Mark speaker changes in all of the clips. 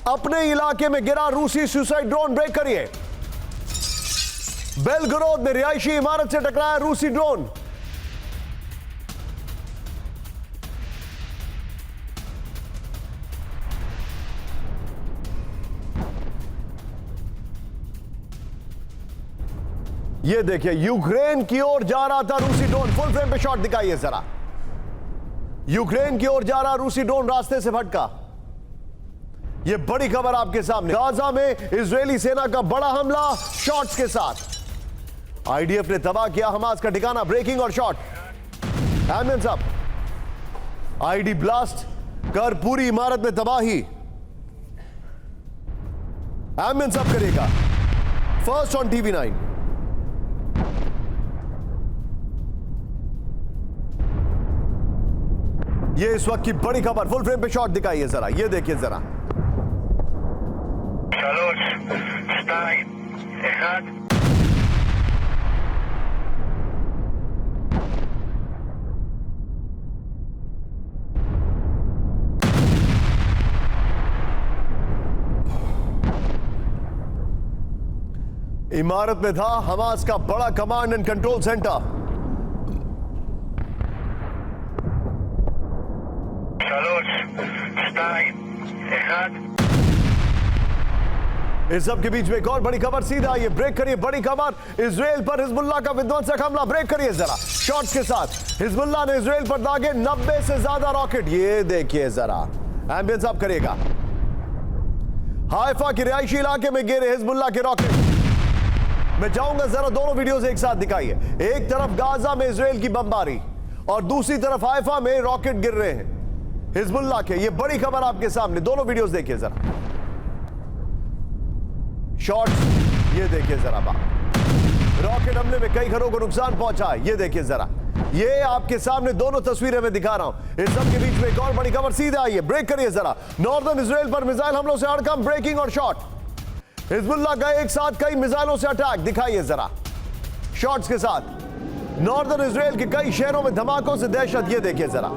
Speaker 1: अपने इलाके में गिरा रूसी सुसाइड ड्रोन, ब्रेक करिए। बेलगोरोद में रिहायशी इमारत से टकराया रूसी ड्रोन। ये देखिए, यूक्रेन की ओर जा रहा था रूसी ड्रोन। फुल फ्रेम पे शॉट दिखाइए जरा। यूक्रेन की ओर जा रहा रूसी ड्रोन रास्ते से भटका। ये बड़ी खबर आपके सामने। गाजा में इजरायली सेना का बड़ा हमला शॉट्स के साथ। आईडीएफ ने तबाह किया हमास का ठिकाना। ब्रेकिंग और shot. Ambulance up. ID blast कर पूरी इमारत में तबाही। एम्बुलेंस अप करेगा। First on TV9। ये इस वक्त की बड़ी खबर। फुल फ्रेम पे शॉट दिखाइए जरा। ये देखिए जरा। इमारत में था हमास का बड़ा कमांड एंड कंट्रोल सेंटर। इस सब के बीच में एक और बड़ी खबर सीधा। ये ब्रेक करिए। बड़ी खबर, इजराइल पर हिजबुल्लाह का विध्वंसक हमला। ब्रेक करिए जरा शॉट्स के साथ। हिजबुल्लाह ने इजराइल पर दागे 90 से ज्यादा रॉकेट। ये देखिए जरा। एम्बियंस अप करिएगा। हाइफा के रिहायशी इलाके में गिरे हिजबुल्लाह के रॉकेट। मैं चाहूंगा जरा दोनों वीडियोस एक साथ दिखाइए। एक तरफ गाजा में इजराइल की बमबारी और दूसरी तरफ हाइफा में रॉकेट गिर रहे हैं हिजबुल्लाह के। ये बड़ी खबर आपके सामने। दोनों वीडियोस देखिए जरा। शॉट्स ये देखिए जरा। रॉकेट हमले में कई घरों को नुकसान पहुंचा है। ये देखिए जरा। ये आपके सामने दोनों तस्वीरें मैं दिखा रहा हूं। इस सब के बीच में एक और बड़ी खबर सीधे आई है। ब्रेक करिए जरा। नॉर्दर्न इजराइल पर मिसाइल हमलों से हड़कंप। ब्रेकिंग और शॉट। हिजबुल्लाह का एक साथ कई मिसाइलों से अटैक। दिखाइए जरा शॉट्स के साथ। नॉर्दर्न इजराइल के कई शहरों में धमाकों से दहशत। ये देखिए जरा।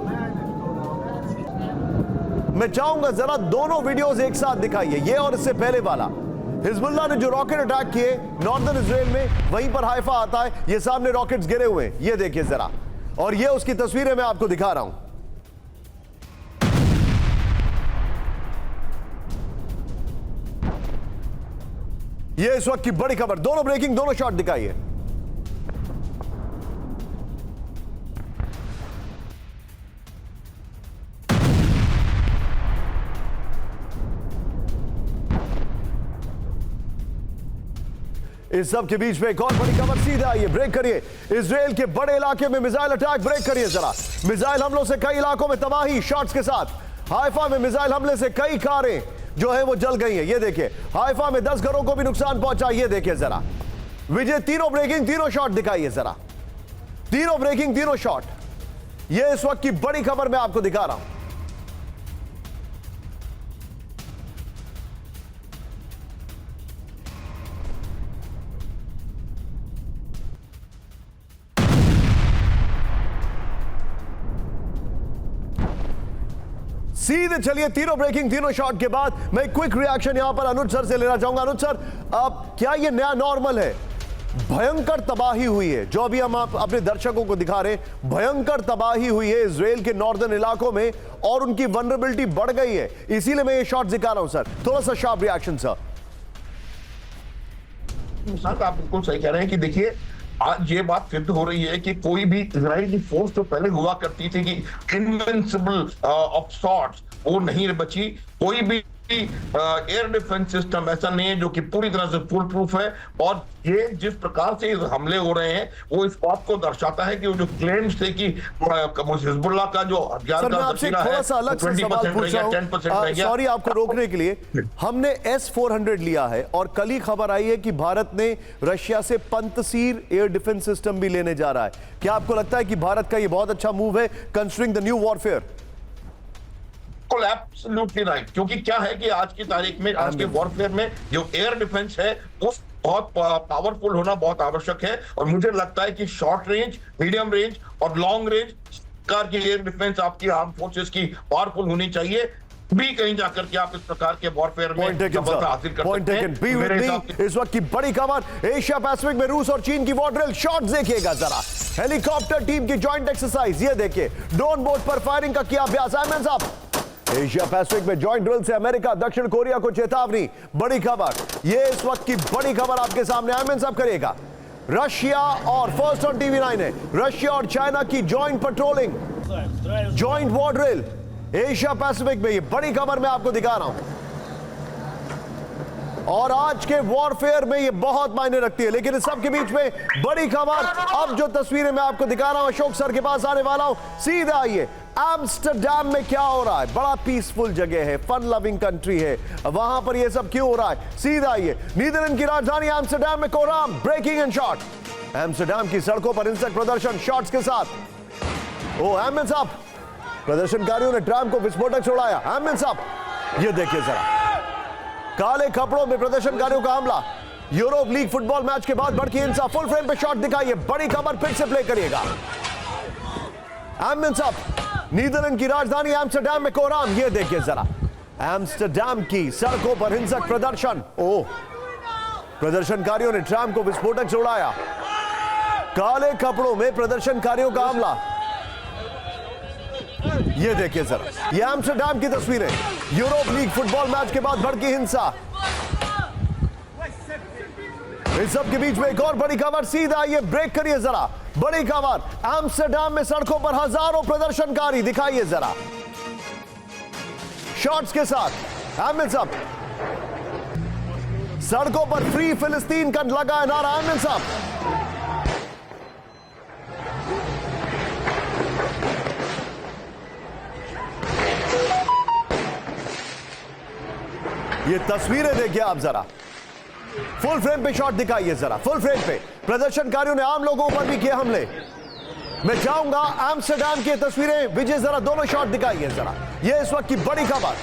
Speaker 1: मैं चाहूंगा जरा दोनों वीडियोस एक साथ दिखाइए। ये और इससे पहले वाला। हिजबुल्लाह ने जो रॉकेट अटैक किए नॉर्दर्न इजराइल में, वहीं पर हाइफा आता है। ये सामने रॉकेट्स गिरे हुए हैं। ये देखिए जरा। और ये उसकी तस्वीरें मैं आपको दिखा रहा हूं। ये इस वक्त की बड़ी खबर। दोनों ब्रेकिंग, दोनों शॉट दिखाइए। इस सब के बीच में एक और बड़ी खबर सीधे आई है। ब्रेक करिए। इजराइल के बड़े इलाके में मिसाइल अटैक। ब्रेक करिए जरा। मिसाइल हमलों से कई इलाकों में तबाही। शॉट्स के साथ। हाइफा में मिसाइल हमले से कई कारें जो है वो जल गई हैं। ये देखिए। हाइफा में 10 घरों को भी नुकसान पहुंचा। ये देखिए जरा। विजय, तीनों ब्रेकिंग, तीनों शॉट दिखाइए जरा। तीनों ब्रेकिंग, तीनों शॉट। ये इस वक्त की बड़ी खबर मैं आपको दिखा रहा हूं। सीधे चलिए। तीनों ब्रेकिंग, तीनों शॉट के बाद मैं क्विक रिएक्शन यहां पर अनुज सर से लेना चाहूंगा। अनुज सर, अब क्या ये नया नॉर्मल है? भयंकर तबाही हुई है जो अभी हम अपने दर्शकों को दिखा रहे हैं। भयंकर तबाही हुई है इजराइल के नॉर्दर्न इलाकों में और उनकी वनरेबिलिटी बढ़ गई है। इसीलिए मैं ये शॉट दिखा रहा हूं सर। थोड़ा सा शार्प रिएक्शन सर।
Speaker 2: आप बिल्कुल सही कह रहे हैं कि देखिए, आज ये बात सिद्ध हो रही है कि कोई भी इजराइल की फोर्स जो पहले हुआ करती थी कि इनविंसिबल ऑफ सॉर्ट्स, वो नहीं बची। कोई भी एयर डिफेंस सिस्टम ऐसा नहीं है जो कि पूरी तरह से फुल प्रूफ है। और ये जिस प्रकार से हमले हो रहे हैं वो इस बात को दर्शाता है कि वो जो क्लेम्स थे कि हिजबुल्लाह का जो हथियार का जखीरा है 20% रह गया, 10% रह गया।
Speaker 1: सॉरी आपको रोकने के लिए। हमने S-400 लिया है और कल ही खबर आई है कि भारत ने रशिया से पंतसीर एयर डिफेंस सिस्टम भी लेने जा रहा है। क्या आपको लगता है कि भारत का ये बहुत अच्छा मूव है considering the new warfare?
Speaker 2: Absolutely right. क्योंकि क्या है कि आज की तारीख में, आज के वॉरफेयर में जो एयर डिफेंस है वो बहुत पावरफुल होना बहुत आवश्यक है। और मुझे लगता है कि शॉर्ट रेंज, मीडियम रेंज और लॉन्ग रेंज कार की एयर डिफेंस आपकी आर्म फोर्सेस की पावरफुल होनी चाहिए। भी कहीं जाकर के आप इस प्रकार के वॉरफेयर में
Speaker 1: पॉइंट टेकन
Speaker 2: सफलता हासिल कर
Speaker 1: पॉइंट
Speaker 2: सकते हैं।
Speaker 1: टेकन बी विद
Speaker 2: मेरे हिसाब
Speaker 1: मी।
Speaker 2: से
Speaker 1: इस वक्त की बड़ी खबर एशिया पैसिफिक में रूस और चीन की वॉर ड्रिल शॉट्स देखिएगा जरा। हेलीकॉप्टर टीम की जॉइंट एक्सरसाइज ये देखिए, ड्रोन बोट पर फायरिंग का किया अभ्यास। आयमन साहब, एशिया पैसिफिक में जॉइंट ड्रिल से अमेरिका दक्षिण कोरिया को चेतावनी। बड़ी खबर ये इस वक्त की बड़ी खबर आपके सामने। आयमन साहब करिएगा। रशिया और फर्स्ट ऑन टीवी 9 है, रशिया और चाइना की joint patrolling, joint war drill Asia Pacific में। ये बड़ी खबर मैं आपको दिखा रहा हूं और आज के वॉरफेयर में ये बहुत मायने रखती है। लेकिन इस सब के बीच में बड़ी खबर, अब जो तस्वीरें मैं आपको दिखा रहा हूं, अशोक सर के पास आने वाला हूं। सीधा आइए, एम्स्टरडैम में क्या हो रहा है? बड़ा पीसफुल जगह है, फन लविंग कंट्री है, वहां पर ये सब क्यों हो रहा है? सीधा आइए, नीदरलैंड की राजधानी एम्स्टरडैम में कोराम ब्रेकिंग एंड शॉट। एम्स्टरडैम की सड़कों पर हिंसक प्रदर्शन शॉट्स के साथ। ओ एमएन साहब, प्रदर्शनकारियों ने ट्राम को विस्फोटक छोड़ाया। आमिर साहब ये देखिए जरा, काले कपड़ों में प्रदर्शनकारियों का हमला। यूरोप लीग फुटबॉल मैच के बाद भड़की हिंसा। फुल फ्रेम पे शॉट दिखाइए, बड़ी खबर फिर से प्ले करिएगा। आमिर साहब, नीदरलैंड की राजधानी एम्स्टरडैम में कोराम, ये देखिए जरा, एम्स्टरडैम की सड़कों पर हिंसक प्रदर्शन। ओ, प्रदर्शनकारियों ने ट्राम को विस्फोटक छोड़ाया। काले कपड़ों में प्रदर्शनकारियों का हमला। ये देखिए सर, ये एम्स्टरडैम की तस्वीरें। यूरोप लीग फुटबॉल मैच के बाद भड़की हिंसा। इस सब के बीच में एक और बड़ी खबर। सीधा ये ब्रेक करिए जरा, बड़ी खबर। एम्स्टरडैम में सड़कों पर हजारों प्रदर्शनकारी, दिखाइए जरा शॉट्स के साथ। आमिर साहब, सड़कों पर फ्री फिलिस्तीन का लगा है नारा। आमिर साहब, ये तस्वीरें देखिए आप जरा, फुल फ्रेम पे शॉट दिखाइए जरा, फुल फ्रेम पे। प्रदर्शनकारियों ने आम लोगों पर भी किए हमले। मैं चाहूंगा एम्स्टरडैम की तस्वीरें विजय जरा दोनों शॉट दिखाइए जरा। ये इस वक्त की बड़ी खबर,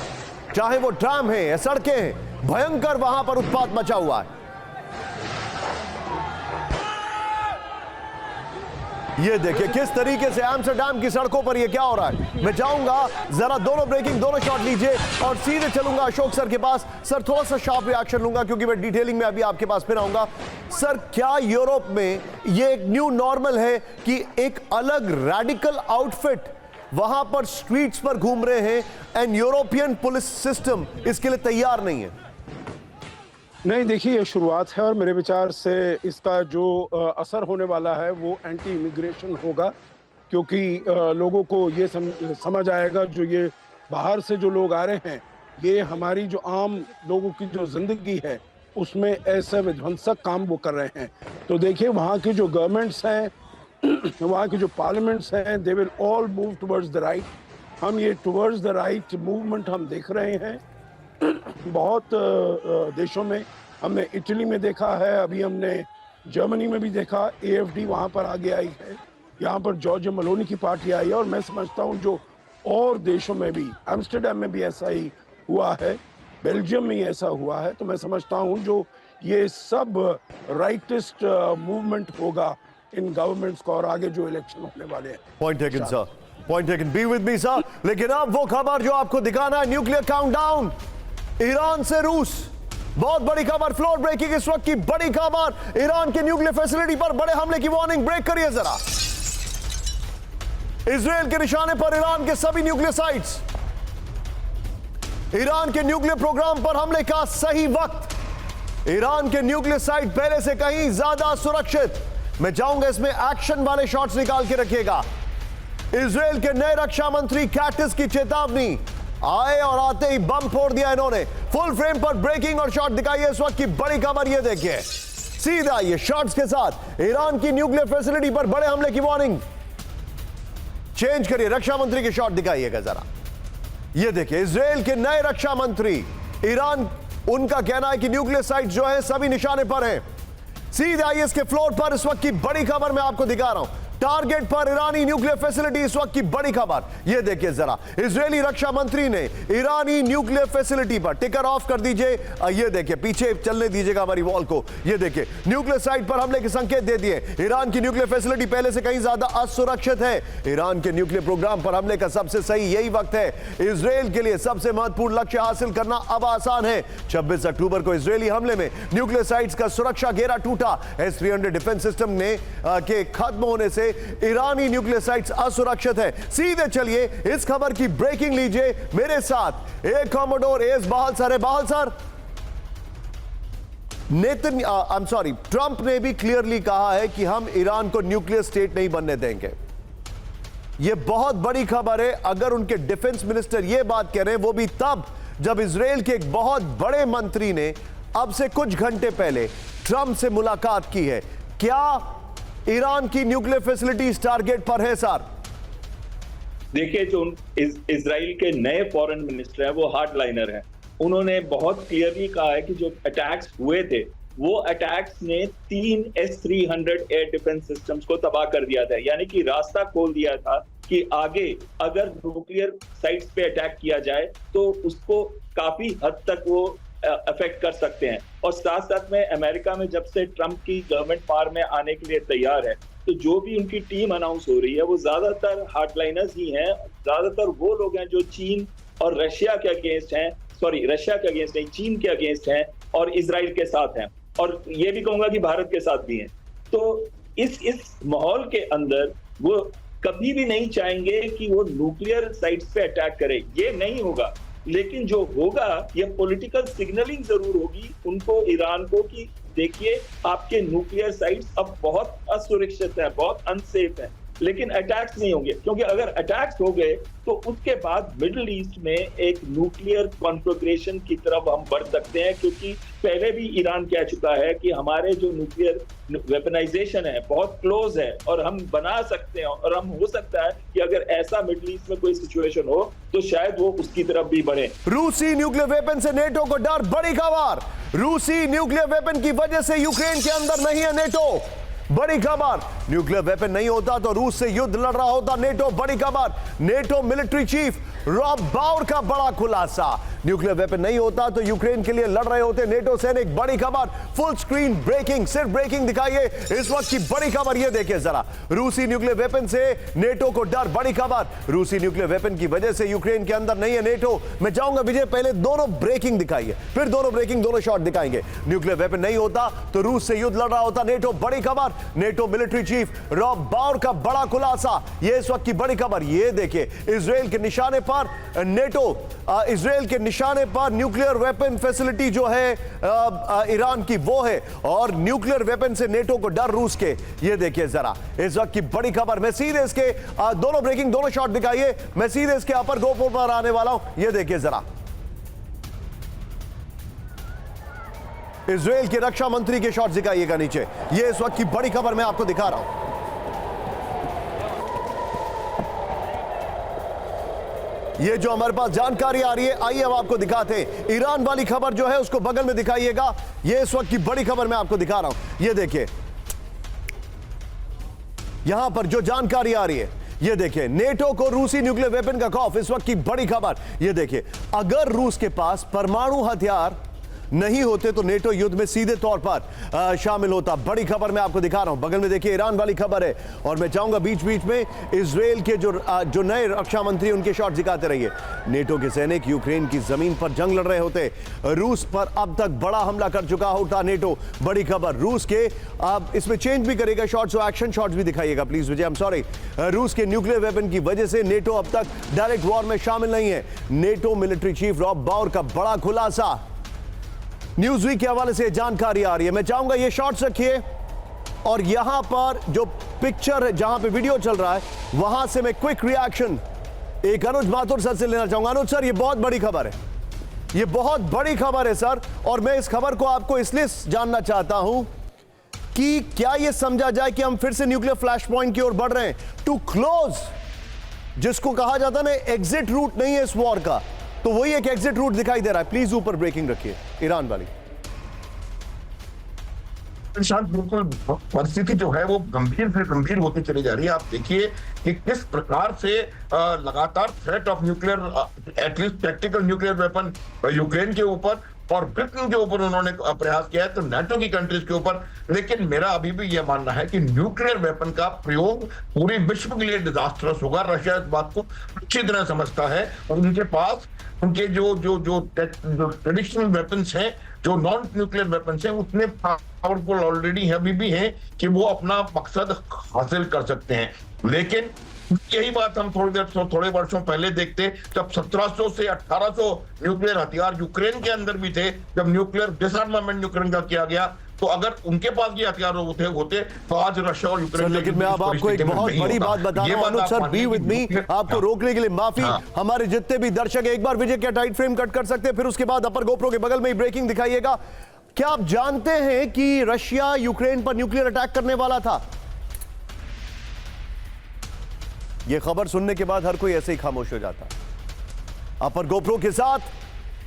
Speaker 1: चाहे वो ट्राम है या सड़कें हैं, भयंकर वहां पर उत्पात मचा हुआ है। ये देखिए किस तरीके से एम्स्टरडैम की सड़कों पर ये क्या हो रहा है। मैं चाहूंगा जरा दोनों ब्रेकिंग, दोनों शॉट लीजिए और सीधे चलूंगा अशोक सर के पास। सर थोड़ा सा शार्प रिएक्शन लूंगा क्योंकि मैं डिटेलिंग में अभी आपके पास फिर आऊंगा। सर, क्या यूरोप में ये एक न्यू नॉर्मल है कि एक अलग रैडिकल आउटफिट वहां पर स्ट्रीट्स पर घूम रहे हैं एंड यूरोपियन पुलिस सिस्टम इसके लिए तैयार नहीं है?
Speaker 3: नहीं, देखिए ये शुरुआत है और मेरे विचार से इसका जो असर होने वाला है वो एंटी इमिग्रेशन होगा, क्योंकि लोगों को ये समझ आएगा, जो ये बाहर से जो लोग आ रहे हैं, ये हमारी जो आम लोगों की जो जिंदगी है उसमें ऐसे विध्वंसक काम वो कर रहे हैं। तो देखिए वहाँ की जो गवर्नमेंट्स हैं, वहाँ की जो पार्लियामेंट्स हैं, they will all move towards the right. हम ये टुवर्ड्स द राइट मूवमेंट हम देख रहे हैं बहुत देशों में। हमने इटली में देखा है, अभी हमने जर्मनी में भी देखा, AFD वहाँ पर आगे आई है, यहाँ पर जॉर्जिया मेलोनी की पार्टी आई है। और मैं समझता हूँ जो और देशों में भी, एम्स्टरडैम में भी ऐसा ही हुआ है, बेल्जियम में ऐसा हुआ है। तो मैं समझता हूँ जो ये सब राइटिस्ट मूवमेंट होगा इन गवर्नमेंट्स का और आगे जो इलेक्शन होने वाले हैं।
Speaker 1: Point taken sir, point taken, be with me sir. लेकिन अब वो खबर जो आपको दिखाना है, न्यूक्लियर काउंटडाउन ईरान से रूस। बहुत बड़ी खबर, फ्लोर ब्रेकिंग इस वक्त की बड़ी खबर। ईरान के न्यूक्लियर फैसिलिटी पर बड़े हमले की वार्निंग। ब्रेक करिए जरा। इजराइल के निशाने पर ईरान के सभी न्यूक्लियर साइट्स। ईरान के न्यूक्लियर प्रोग्राम पर हमले का सही वक्त। ईरान के न्यूक्लियर साइट पहले से कहीं ज्यादा सुरक्षित। मैं चाहूंगा इसमें एक्शन वाले शॉट्स निकाल के रखिएगा। इजराइल के नए रक्षा मंत्री कैटिस की चेतावनी। आए और आते ही बम फोड़ दिया इन्होंने। फुल फ्रेम पर ब्रेकिंग और शॉट दिखाइए इस वक्त की बड़ी खबर। ये देखिए सीधा ये शॉट्स के साथ ईरान की न्यूक्लियर फैसिलिटी पर बड़े हमले की वार्निंग। चेंज करिए, रक्षा मंत्री के शॉट दिखाइएगा जरा। ये देखिए इजराइल के नए रक्षा मंत्री। ईरान, उनका कहना है कि न्यूक्लियर साइट जो है सभी निशाने पर हैं। सीधे आइए इसके फ्लोर पर इस वक्त की बड़ी खबर मैं आपको दिखा रहा हूं। टारगेट पर ईरानी न्यूक्लियर फैसिलिटी, इस वक्त की बड़ी खबर ये देखिए जरा। इजरायली रक्षा मंत्री ने ईरानी न्यूक्लियर फैसिलिटी पर टिकर ऑफ कर दीजिए, ये देखिए पीछे चलने दीजिएगा हमारी वॉल को, ये देखिए न्यूक्लियर साइट पर हमले के संकेत दे दिए। ईरान की न्यूक्लियर फैसिलिटी पहले से कहीं ज्यादा असुरक्षित है। ईरान के न्यूक्लियर प्रोग्राम पर हमले का सबसे सही यही वक्त है। इजरायल के लिए सबसे महत्वपूर्ण लक्ष्य हासिल करना अब आसान है। 26 अक्टूबर को इजरायली हमले में न्यूक्लियर साइट्स का सुरक्षा घेरा टूटा। S-300 डिफेंस सिस्टम ने के खत्म होने से ईरानी न्यूक्लियर साइट्स असुरक्षित है। सीधे चलिए इस खबर की ब्रेकिंग लीजिए मेरे साथ। एक कॉमोडोर एस बहाल सर है। बहाल सर, ट्रंप ने भी क्लियरली कहा है कि हम ईरान को न्यूक्लियर स्टेट नहीं बनने देंगे। यह बहुत बड़ी खबर है। अगर उनके डिफेंस मिनिस्टर यह बात कह रहे हैं, वो भी तब जब इजरायल के एक बहुत बड़े मंत्री ने अब से कुछ घंटे पहले ट्रंप से मुलाकात की है। क्या ईरान की न्यूक्लियर फैसिलिटीज टारगेट पर है सर?
Speaker 4: देखिए, जो इजराइल के नए फॉरेन मिनिस्टर हैं वो हार्डलाइनर हैं। उन्होंने बहुत क्लियरली कहा है कि जो अटैक्स हुए थे वो अटैक्स ने 3 S-300 एयर डिफेंस सिस्टम्स को तबाह कर दिया था, यानी कि रास्ता खोल दिया था कि आगे अगर न्यूक्लियर साइट्स पे अटैक किया जाए तो उसको काफी हद तक वो अफेक्ट कर सकते हैं। और साथ साथ में अमेरिका में जब से ट्रंप की गवर्नमेंट पावर में आने के लिए तैयार है, तो जो भी उनकी टीम अनाउंस हो रही है वो ज्यादातर हार्डलाइनर्स ही हैं। ज्यादातर वो लोग हैं जो चीन और रशिया के अगेंस्ट हैं, रशिया के अगेंस्ट नहीं, चीन के अगेंस्ट हैं और इजराइल के साथ हैं, और ये भी कहूंगा कि भारत के साथ भी हैं। तो इस माहौल के अंदर वो कभी भी नहीं चाहेंगे कि वो न्यूक्लियर साइट्स पे अटैक करे। ये नहीं होगा, लेकिन जो होगा ये पॉलिटिकल सिग्नलिंग जरूर होगी उनको, ईरान को, कि देखिए आपके न्यूक्लियर साइट्स अब बहुत असुरक्षित है, बहुत अनसेफ है। लेकिन अटैक्स नहीं होंगे, क्योंकि अगर अटैक्स हो गए तो उसके बाद मिडिल ईस्ट में एक न्यूक्लियर कॉन्फ्लिग्रेशन की तरफ हम बढ़ सकते हैं, क्योंकि पहले भी ईरान कह चुका है कि हमारे जो न्यूक्लियर वेपनाइजेशन है बहुत क्लोज है और हम बना सकते हैं, और हम हो सकता है कि अगर ऐसा मिडिल ईस्ट में कोई सिचुएशन हो तो शायद वो उसकी तरफ भी बढ़े।
Speaker 1: रूसी न्यूक्लियर वेपन से नेटो को डर, बड़ी खबर। रूसी न्यूक्लियर वेपन की वजह से यूक्रेन के अंदर नहीं है नेटो, बड़ी खबर। न्यूक्लियर वेपन नहीं होता तो रूस से युद्ध लड़ रहा होता नेटो, बड़ी खबर। नेटो मिलिट्री चीफ रॉब बाउर का बड़ा खुलासा। न्यूक्लियर वेपन नहीं होता तो यूक्रेन के लिए लड़ रहे होते नेटो सैनिक, बड़ी खबर। फुल स्क्रीन ब्रेकिंग, सिर्फ ब्रेकिंग दिखाइए इस वक्त की बड़ी खबर, ये देखिए जरा। रूसी न्यूक्लियर वेपन से नेटो को डर, बड़ी खबर। रूसी न्यूक्लियर वेपन की वजह से यूक्रेन के अंदर नहीं है नेटो। मैं चाहूंगा विजय पहले दोनों ब्रेकिंग दिखाइए, फिर दोनों ब्रेकिंग, दोनों शॉट दिखाएंगे। न्यूक्लियर वेपन नहीं होता तो रूस से युद्ध लड़ रहा होता नेटो, बड़ी खबर। नेटो मिलिट्री चीफ रॉब बाउर का बड़ा खुलासा, ये इस वक्त की बड़ी खबर। ये देखिए इजराइल के निशाने पर नेटो, इजराइल के निशाने पर न्यूक्लियर वेपन फैसिलिटी जो है ईरान की वो है, और न्यूक्लियर वेपन से नेटो को डर रूस के। ये देखिए जरा इस वक्त की बड़ी खबर। मैं सीधे इसके दोनों ब्रेकिंग, दोनों शॉट दिखाइए। मैं सीधे इसके अपर गोप्रो पर आने वाला हूं, ये देखिए जरा। इजराइल के रक्षा मंत्री के शॉट दिखाइएगा नीचे, ये इस वक्त की बड़ी खबर मैं आपको दिखा रहा हूं। ये जो हमारे पास जानकारी आ रही है, आइए अब आपको दिखाते हैं। ईरान वाली खबर जो है उसको बगल में दिखाइएगा, ये इस वक्त की बड़ी खबर मैं आपको दिखा रहा हूं। ये देखिए यहां पर जो जानकारी आ रही है, ये देखिए नेटो को रूसी न्यूक्लियर वेपन का खौफ, इस वक्त की बड़ी खबर। ये देखिए अगर रूस के पास परमाणु हथियार नहीं होते तो नेटो युद्ध में सीधे तौर पर शामिल होता, बड़ी खबर मैं आपको दिखा रहा हूं। बगल में देखिए ईरान वाली खबर है, और मैं चाहूंगा बीच बीच में इजराइल के जो नए रक्षा मंत्री उनके शॉट दिखाते रहिए। नेटो के सैनिक यूक्रेन की जमीन पर जंग लड़ रहे होते, रूस पर अब तक बड़ा हमला कर चुका होता नेटो, बड़ी खबर। रूस के इसमें चेंज भी करेगा शॉट्स, और एक्शन शॉट्स भी दिखाइएगा please Vijay, I am sorry. रूस के न्यूक्लियर वेपन की वजह से नेटो अब तक डायरेक्ट वॉर में शामिल नहीं है। नेटो मिलिट्री चीफ रॉब बाउर का बड़ा खुलासा, न्यूज वीक के हवाले से जानकारी आ रही है। मैं चाहूंगा ये शॉट्स रखिए, और यहां पर जो पिक्चर है, जहां पे वीडियो चल रहा है, वहां से मैं क्विक रिएक्शन एक अनुज माथुर सर से लेना चाहूंगा। अनुज सर, ये बहुत बड़ी खबर है, ये बहुत बड़ी खबर है सर, और मैं इस खबर को आपको इसलिए जानना चाहता हूं कि क्या यह समझा जाए कि हम फिर से न्यूक्लियर फ्लैश पॉइंट की ओर बढ़ रहे हैं, टू क्लोज, जिसको कहा जाता ना एग्जिट रूट नहीं है इस वॉर का, तो वही एक एग्जिट रूट दिखाई दे रहा है। प्लीज ऊपर ब्रेकिंग रखिए ईरान वाली।
Speaker 2: निशांत, बिल्कुल परिस्थिति जो है वो गंभीर से गंभीर होती चली जा रही है। आप देखिए कि किस प्रकार से लगातार threat of nuclear, at least practical nuclear weapon Ukraine के ऊपर और ब्रिटेन के ऊपर उन्होंने प्रयास किया है, तो नाटो की कंट्रीज के ऊपर। लेकिन मेरा अभी भी यह मानना है कि न्यूक्लियर वेपन का प्रयोग पूरे विश्व के लिए डिजास्टरस होगा। रशिया इस बात को अच्छी तरह समझता है और उनके पास उनके जो जो जो ट्रेडिशनल वेपन्स हैं, जो नॉन न्यूक्लियर वेपन्स हैं, उतने पावरफुल ऑलरेडी अभी भी हैं कि वो अपना मकसद हासिल कर सकते हैं। लेकिन यही बात हम थोड़े वर्षों पहले देखते, जब 1700 से 1800 न्यूक्लियर हथियार यूक्रेन के अंदर भी थे, जब न्यूक्लियर डिसआर्मामेंट यूक्रेन का किया गया, तो अगर उनके पास ये हथियार होते तो आज रशिया और यूक्रेन।
Speaker 1: लेकिन मैं अब आपको एक बहुत बड़ी बात बता रहा हूं, अनुज सर, बी विद मी, आपको रोकने के लिए माफी। हमारे जितने भी दर्शक हैं, एक बार विजय क्या टाइट फ्रेम कट कर सकते हैं, फिर उसके बाद अपर गोप्रो के बगल में ही ब्रेकिंग दिखाइएगा। क्या आप जानते हैं कि रशिया यूक्रेन पर न्यूक्लियर अटैक करने वाला था? यह खबर सुनने के बाद हर कोई ऐसे ही खामोश हो जाता। अपर गोप्रो के साथ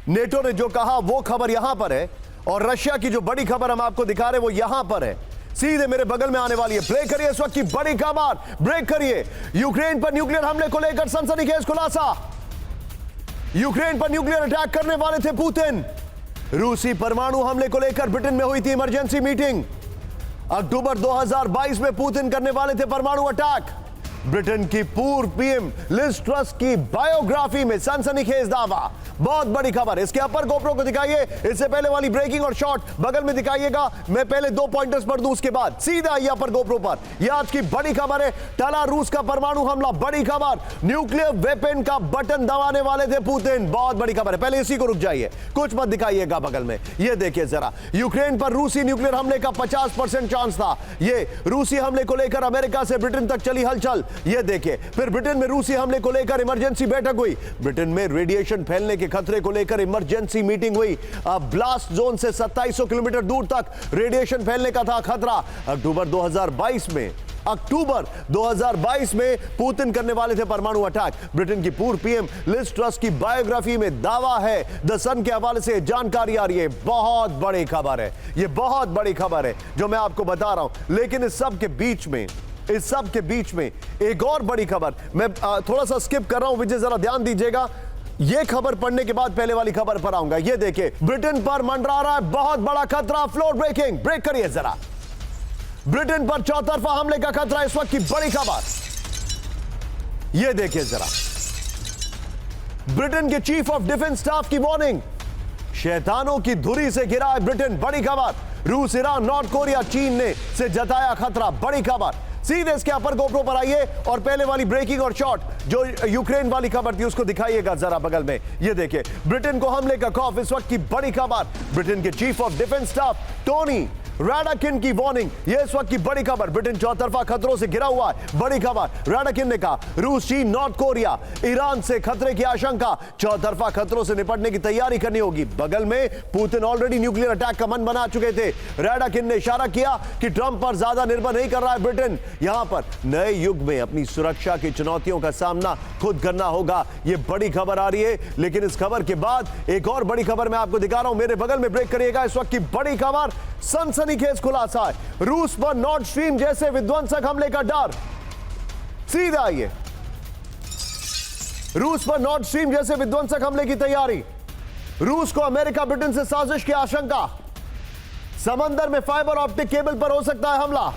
Speaker 1: नेटो ने जो कहा वो खबर यहां पर है, और रशिया की जो बड़ी खबर हम आपको दिखा रहे हैं वो यहां पर है, सीधे मेरे बगल में आने वाली है। प्ले करिए इस वक्त की बड़ी खबर, ब्रेक करिए। यूक्रेन पर न्यूक्लियर हमले को लेकर सनसनीखेज खुलासा। यूक्रेन पर न्यूक्लियर अटैक करने वाले थे पुतिन। रूसी परमाणु हमले को लेकर ब्रिटेन में हुई थी इमरजेंसी मीटिंग। अक्टूबर 2022 में पुतिन करने वाले थे परमाणु अटैक। ब्रिटेन की पूर्व पीएम लिज ट्रस की बायोग्राफी में सनसनीखेज दावा। बहुत बड़ी खबर, इसके अपर गोप्रो को दिखाइए, इससे पहले वाली ब्रेकिंग और शॉट बगल में दिखाइएगा। मैं पहले 2 पॉइंटर्स पढ़ दूं, उसके बाद सीधा आइए अपर गोप्रो पर। यह आज की बड़ी खबर है, टला रूस का परमाणु हमला। बड़ी खबर, न्यूक्लियर वेपन का बटन दबाने वाले थे पुतिन। बहुत बड़ी खबर है, पहले इसी को रुक जाइए, कुछ मत दिखाइएगा बगल में। यह देखिए जरा, यूक्रेन पर रूसी न्यूक्लियर हमले का 50% चांस था। यह रूसी हमले को लेकर अमेरिका से ब्रिटेन तक चली हलचल। यह देखिए, फिर ब्रिटेन में रूसी हमले को लेकर इमरजेंसी बैठक हुई। ब्रिटेन में रेडिएशन फैलने के खतरे को लेकर इमरजेंसी मीटिंग हुई। ब्लास्ट जोन से 2700 किलोमीटर दूर तक रेडिएशन फैलने का था खतरा। अक्टूबर 2022 में पुतिन करने वाले थे परमाणु अटैक। ब्रिटेन की पूर्व पीएम लिज ट्रस की बायोग्राफी में दावा है। द सन के हवाले से जानकारी आ रही है। बहुत बड़ी खबर है, यह बहुत बड़ी खबर है जो मैं आपको बता रहा हूं। लेकिन इस सब के बीच में एक और बड़ी खबर, मैं थोड़ा सा स्किप कर रहा हूं, विजय जरा ध्यान दीजिएगा। यह खबर पढ़ने के बाद पहले वाली खबर पर आऊंगा। यह देखिए, ब्रिटेन पर मंडरा रहा है बहुत बड़ा खतरा। फ्लोर ब्रेकिंग, ब्रेक करिए जरा। ब्रिटेन पर चौतरफा हमले का खतरा, इस वक्त की बड़ी खबर। यह देखिए जरा, ब्रिटेन के चीफ ऑफ डिफेंस स्टाफ की वार्निंग। शैतानों की धुरी से गिरा है ब्रिटेन। बड़ी खबर, रूस, ईरान, नॉर्थ कोरिया, चीन ने से जताया खतरा। बड़ी खबर। सीधे इसके अपर गोप्रो पर आइए और पहले वाली ब्रेकिंग और शॉट जो यूक्रेन वाली खबर थी उसको दिखाइएगा जरा बगल में। ये देखिए, ब्रिटेन को हमले का खौफ, इस वक्त की बड़ी खबर। ब्रिटेन के chief of defence staff Tony Radakin की वार्निंग, यह इस वक्त की बड़ी खबर। ब्रिटेन चौतरफा खतरों से घिरा हुआ है। बड़ी खबर, राडाकिन ने कहा रूस, चीन, नॉर्थ कोरिया, ईरान से खतरे की आशंका। चौतरफा खतरों से निपटने की तैयारी करनी होगी। बगल में पुतिन ऑलरेडी न्यूक्लियर अटैक का मन बना चुके थे। राडाकिन ने इशारा किया कि ट्रंप पर ज्यादा निर्भर नहीं कर रहा है ब्रिटेन। यहां पर नए युग में अपनी सुरक्षा की चुनौतियों का सामना खुद करना होगा। यह बड़ी खबर आ रही है। लेकिन इस खबर के बाद एक और बड़ी खबर मैं आपको दिखा रहा हूं, मेरे बगल में ब्रेक करिएगा। इस वक्त की बड़ी खबर, सनसनीखेज खुलासा है। रूस पर नॉर्ड स्ट्रीम जैसे विध्वंसक हमले का डर। सीधा आइए, रूस पर नॉर्ड स्ट्रीम जैसे विध्वंसक हमले की तैयारी। रूस को अमेरिका ब्रिटेन से साजिश की आशंका। समंदर में फाइबर ऑप्टिक केबल पर हो सकता है हमला।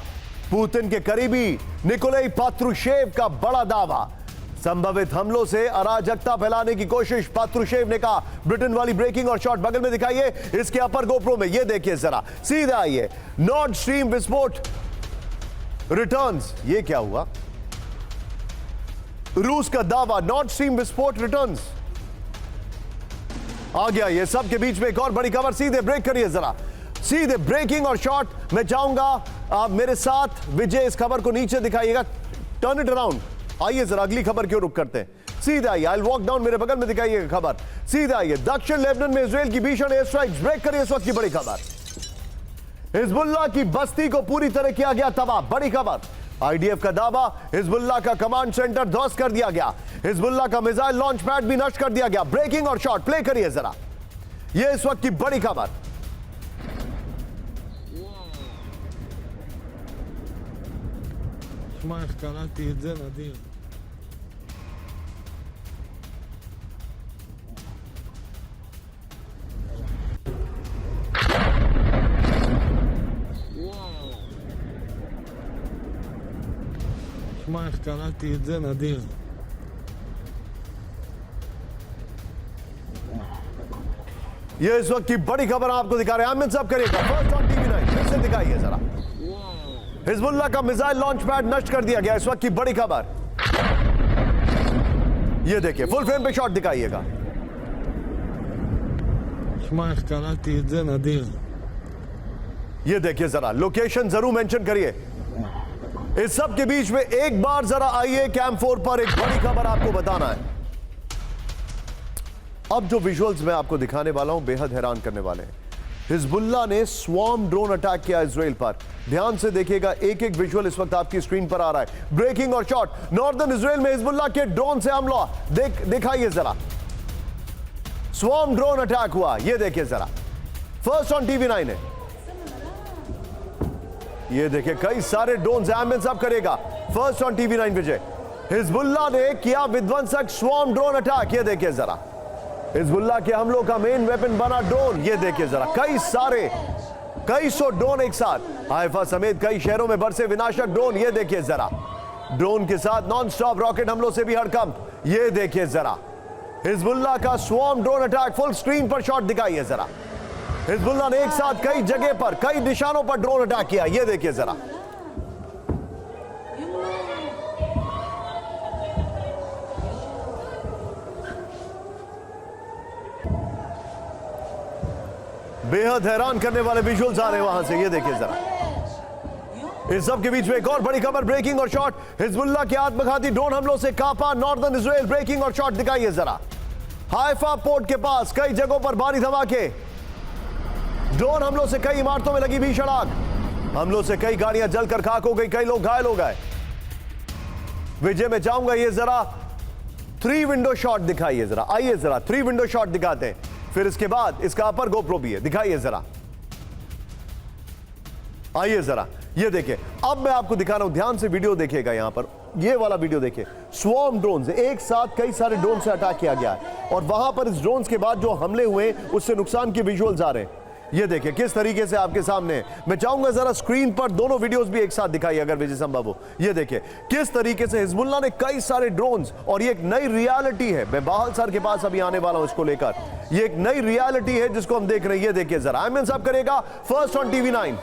Speaker 1: पुतिन के करीबी निकोलाई पात्रुशेव का बड़ा दावा। संभावित हमलों से अराजकता फैलाने की कोशिश, पात्रुशेव ने कहा। ब्रिटेन वाली ब्रेकिंग और शॉट बगल में दिखाइए, इसके अपर गोप्रो में। यह देखिए जरा, सीधा आइए। नॉर्ड स्ट्रीम विस्फोट रिटर्न्स, ये क्या हुआ? रूस का दावा, नॉर्ड स्ट्रीम विस्फोट रिटर्न्स आ गया। ये सब के बीच में एक और बड़ी खबर। सीधे ब्रेक करिए जरा, सीधे ब्रेकिंग और शॉट। मैं चाहूंगा आप मेरे साथ विजय इस खबर को नीचे दिखाइएगा। टर्न इट अराउंड, आइए जरा अगली खबर क्यों रुक करते हैं। सीधा आइए, आई विल वॉक डाउन, मेरे बगल में दिखाइएगा खबर। सीधा आइए, दक्षिण लेबनान में इजराइल की भीषण एयर स्ट्राइक्स। ब्रेक करिए इस वक्त की बड़ी खबर। हिजबुल्लाह की बस्ती को पूरी तरह किया गया तबाह। बड़ी खबर, आईडीएफ का दावा, हिजबुल्लाह का कमांड सेंटर ध्वस्त कर दिया गया। हिजबुल्लाह का मिसाइल लॉन्च पैड भी नष्ट कर दिया गया। ब्रेकिंग और शॉट, प्ले करिए जरा। यह इस वक्त की बड़ी खबर।
Speaker 5: מה קראתי את זה נדיר. מה קראתי את זה נדיר.
Speaker 1: ये इस वक्त की बड़ी खबर आपको दिखा रहे हैं। आमिर साहब करिएगा, फर्स्ट ऑन टीवी 9 फिर से दिखाइए जरा। हिजबुल्लाह का मिसाइल लॉन्च पैड नष्ट कर दिया गया, इस वक्त की बड़ी खबर। ये देखिए, फुल फ्रेम पे शॉट दिखाइएगा।
Speaker 5: מה קראתי את זה נדיר.
Speaker 1: ये देखिए जरा, लोकेशन जरूर मेंशन करिए। इस सब के बीच में एक बार जरा आइए कैम 4 पर, एक बड़ी खबर आपको बताना है। अब जो विजुअल्स मैं आपको दिखाने वाला हूं बेहद हैरान करने वाले हैं। हिजबुल्लाह ने स्वॉर्म ड्रोन अटैक किया इजराइल पर। ध्यान से देखिएगा, एक एक विजुअल इस वक्त आपकी स्क्रीन पर आ रहा है। ब्रेकिंग और शॉट, नॉर्दर्न इजराइल में हिजबुल्लाह के ड्रोन से हमला। दिखाइए जरा, स्वॉर्म ड्रोन अटैक हुआ, ये देखिए जरा, फर्स्ट ऑन टीवी 9 है। ये देखिए, कई सारे ड्रोन एमएन साहब करेगा, first on TV 9 Vijay. Hezbollah ने किया विध्वंसक स्वॉर्म ड्रोन अटैक, ये देखिए जरा, हिजबुल्लाह के हमलों का मेन वेपन बना ड्रोन। ये देखिए जरा, कई सौ ड्रोन एक साथ, हाइफा समेत कई शहरों में बरसे विनाशक ड्रोन। ये देखिए जरा, ड्रोन के साथ नॉन स्टॉप रॉकेट हमलों से भी हड़कंप। ये देखिए जरा, हिजबुल्लाह का swarm drone attack, full screen पर शॉट दिखाइए जरा। हिजबुल्लाह ने एक साथ कई जगह पर, कई निशानों पर ड्रोन अटैक किया। ये देखिए जरा, बेहद हैरान करने वाले विजुअल्स आ रहे हैं वहां से। ये देखिए जरा, इस सब के बीच में एक और बड़ी खबर, ब्रेकिंग और शॉट। हिजबुल्लाह के आत्मघाती ड्रोन हमलों से कांपा नॉर्दर्न इजराइल, ब्रेकिंग और शॉट दिखाइए जरा। हाइफा पोर्ट के पास कई जगहों पर भारी धमाके, ड्रोन हमलों से कई इमारतों में लगी भीषण आग, हमलों से कई गाड़ियां जलकर खाक हो गई, कई लोग घायल हो गए। विजय में चाहूंगा ये जरा 3 विंडो शॉट दिखाइए जरा, आइए जरा 3 विंडो शॉट दिखाते हैं, फिर इसके बाद इसका अपर गोप्रो भी है, दिखाइए जरा, आइए जरा। ये देखिए, अब मैं आपको दिखा रहा हूं, ध्यान से वीडियो देखिएगा। यहां पर ये वाला वीडियो देखिए, स्वॉर्म ड्रोन से एक साथ कई सारे ड्रोन से अटैक किया गया है और वहां पर इस ड्रोन के बाद जो हमले हुए उससे नुकसान के विजुअल्स आ रहे हैं। ये देखिए किस तरीके से आपके सामने है। मैं चाहूंगा जरा स्क्रीन पर दोनों वीडियोस भी एक साथ दिखाइए अगर विजय संभव हो। ये देखिए किस तरीके से हिजबुल्लाह ने कई सारे ड्रोन्स, और ये एक नई रियलिटी है। मैं बाहल सर के पास अभी आने वाला हूं इसको लेकर। ये एक नई रियलिटी है जिसको हम देख रहे हैं। ये देखिए जरा, आयमन साहब करेगा, फर्स्ट ऑन टीवी 9।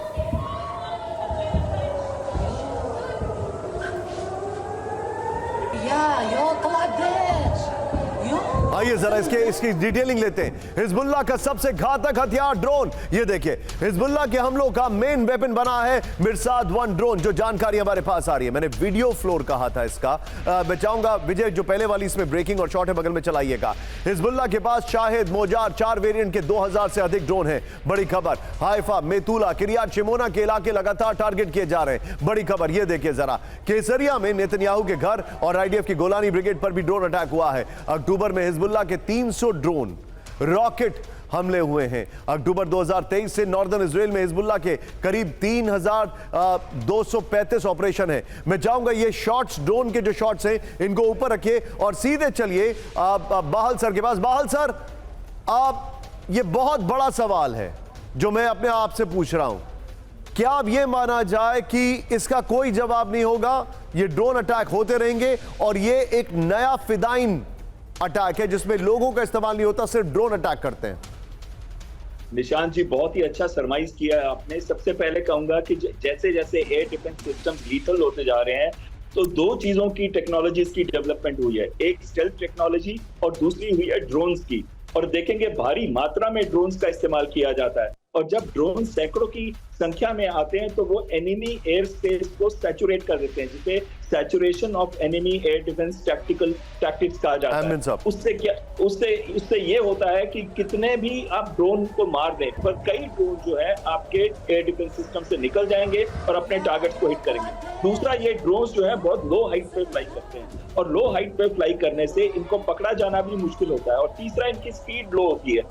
Speaker 1: आइए जरा इसकी डिटेलिंग लेते हैं। हिजबुल्लाह का सबसे घातक हथियार ड्रोन, ये देखिए हिजबुल्लाह के हमलों का मेन वेपन बना है मिरसाद 1 ड्रोन, जो जानकारी हमारे पास आ रही है। मैंने वीडियो फ्लोर कहा था इसका। मैं चाहूंगा विजय जो पहले वाली इसमें ब्रेकिंग और शॉट है बगल में चलाइएगा। हिजबुल्लाह के पास शाहिद, मोजार 4 वेरिएंट के 2000 से अधिक ड्रोन हैं। बड़ी खबर, हाइफा, मेतुला, किरियात शिमोना के इलाके लगातार टारगेट किए जा रहे हैं। बड़ी खबर, ये देखिए जरा, केसरिया में नेतन्याहू के घर और आईडीएफ की गोलानी ब्रिगेड पर भी ड्रोन अटैक हुआ है। अक्टूबर में हिजबुल्लाह के 300 ड्रोन रॉकेट हमले हुए हैं। अक्टूबर 2023 से नॉर्दर्न इजराइल में हिजबुल्लाह के करीब 3235 ऑपरेशन है। मैं चाहूंगा ये शॉट्स, ड्रोन के जो शॉट्स हैं इनको ऊपर रखिए और सीधे चलिए बाहल सर के पास। बाहल सर, आप, ये बहुत बड़ा सवाल है जो मैं अपने आप से पूछ रहा हूं, क्या अब ये माना जाए कि इसका कोई जवाब नहीं होगा, ये ड्रोन अटैक होते रहेंगे और ये एक नया फिदाइन अटैक है जिसमें लोगों का इस्तेमाल नहीं होता, सिर्फ ड्रोन अटैक करते हैं?
Speaker 4: निशांत जी, बहुत ही अच्छा सरमाइज किया है आपने। सबसे पहले कहूंगा कि जैसे जैसे एयर डिफेंस सिस्टम लीथल होते जा रहे हैं तो 2 चीजों की टेक्नोलॉजीज की डेवलपमेंट हुई है, एक स्टेल्थ टेक्नोलॉजी और दूसरी हुई है ड्रोन्स की। और देखेंगे भारी मात्रा में ड्रोन्स का इस्तेमाल किया जाता है और जब ड्रोन सैकड़ों की संख्या में आते हैं तो वो एनिमी एयर स्पेस को सैचुरेट कर देते हैं, जिसे saturation of enemy air defence tactics कहा जाता है। उससे ये होता है कि कितने भी आप ड्रोन को मार दें पर कई ड्रोन जो है आपके एयर डिफेंस सिस्टम से निकल जाएंगे और अपने टारगेट्स को हिट करेंगे। दूसरा, ये ड्रोन्स जो है बहुत लो हाइट पे फ्लाई करते हैं और लो हाइट पे फ्लाई करने से इनको पकड़ा जाना भी मुश्किल होता है। और तीसरा, इनकी स्पीड लो होती है।